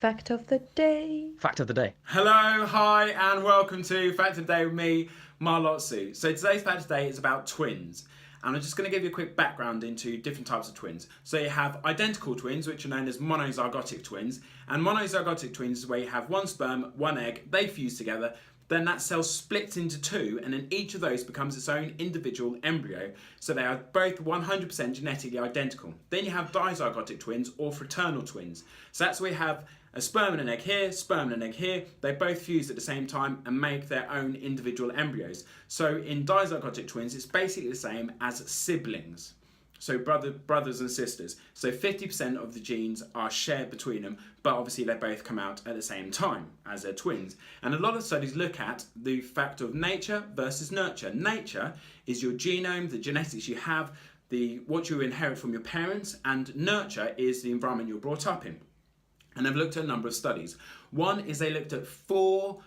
Fact of the day. Fact of the day. Hello, hi, and welcome to Fact of the Day with me, Lotsu. So today's Fact of the Day is about twins. And I'm just going to give you a quick background into different types of twins. So you have identical twins, which are known as monozygotic twins. And monozygotic twins is where you have one sperm, one egg, they fuse together, then that cell splits into two, and then each of those becomes its own individual embryo. So they are both 100% genetically identical. Then you have dizygotic twins or fraternal twins. So that's where you have a sperm and an egg here, sperm and an egg here. They both fuse at the same time and make their own individual embryos. So in dizygotic twins, it's basically the same as siblings. So brothers and sisters. So 50% of the genes are shared between them, but obviously they both come out at the same time as they're twins. And a lot of studies look at the fact of nature versus nurture. Nature is your genome, the genetics you have, what you inherit from your parents, and nurture is the environment you're brought up in. And they've looked at a number of studies. One is they looked at 4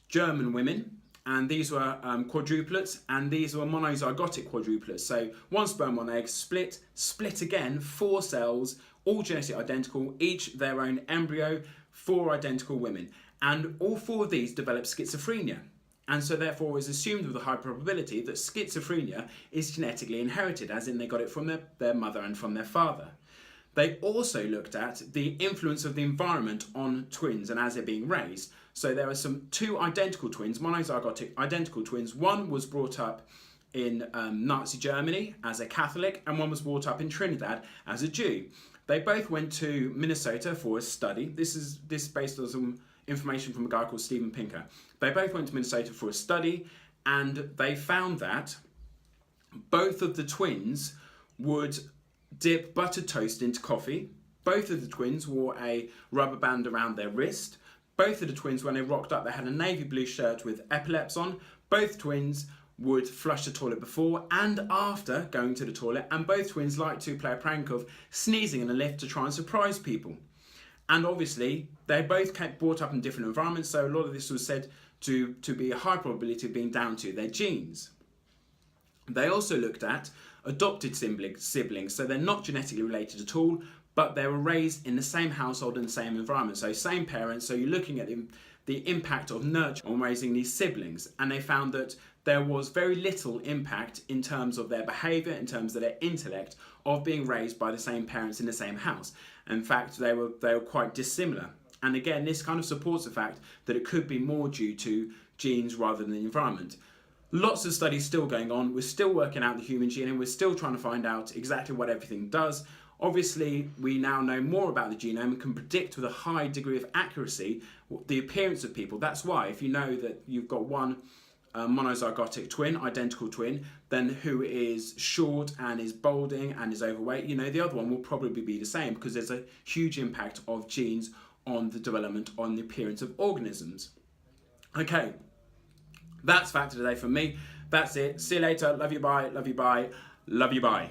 German women, and these were quadruplets, and these were monozygotic quadruplets. So one sperm, one egg, split again, 4 cells, all genetically identical, each their own embryo, 4 identical women. And all 4 of these developed schizophrenia. And so therefore it was assumed with a high probability that schizophrenia is genetically inherited, as in they got it from their mother and from their father. They also looked at the influence of the environment on twins and as they're being raised. So there are 2 identical twins, monozygotic identical twins. One was brought up in Nazi Germany as a Catholic, and one was brought up in Trinidad as a Jew. They both went to Minnesota for a study. This is based on some information from a guy called Steven Pinker. They both went to Minnesota for a study, and they found that both of the twins would dip buttered toast into coffee. Both of the twins wore a rubber band around their wrist. Both of the twins, when they rocked up, they had a navy blue shirt with epaulets on. Both twins would flush the toilet before and after going to the toilet, and both twins liked to play a prank of sneezing in a lift to try and surprise people. And obviously, they both kept brought up in different environments, so a lot of this was said to be a high probability of being down to their genes. They also looked at adopted siblings, so they're not genetically related at all, but they were raised in the same household and the same environment, so same parents. So you're looking at the impact of nurture on raising these siblings, and they found that there was very little impact in terms of their behaviour, in terms of their intellect, of being raised by the same parents in the same house. In fact, they were quite dissimilar. And again, this kind of supports the fact that it could be more due to genes rather than the environment. Lots of studies still going on. We're still working out the human genome. We're still trying to find out exactly what everything does. Obviously, we now know more about the genome and can predict with a high degree of accuracy the appearance of people. That's why if you know that you've got one monozygotic twin, identical twin, then who is short and is balding and is overweight, you know the other one will probably be the same, because there's a huge impact of genes on the development, on the appearance of organisms. Okay. That's Fact of the Day from me. That's it. See you later. Love you, bye. Love you, bye. Love you, bye.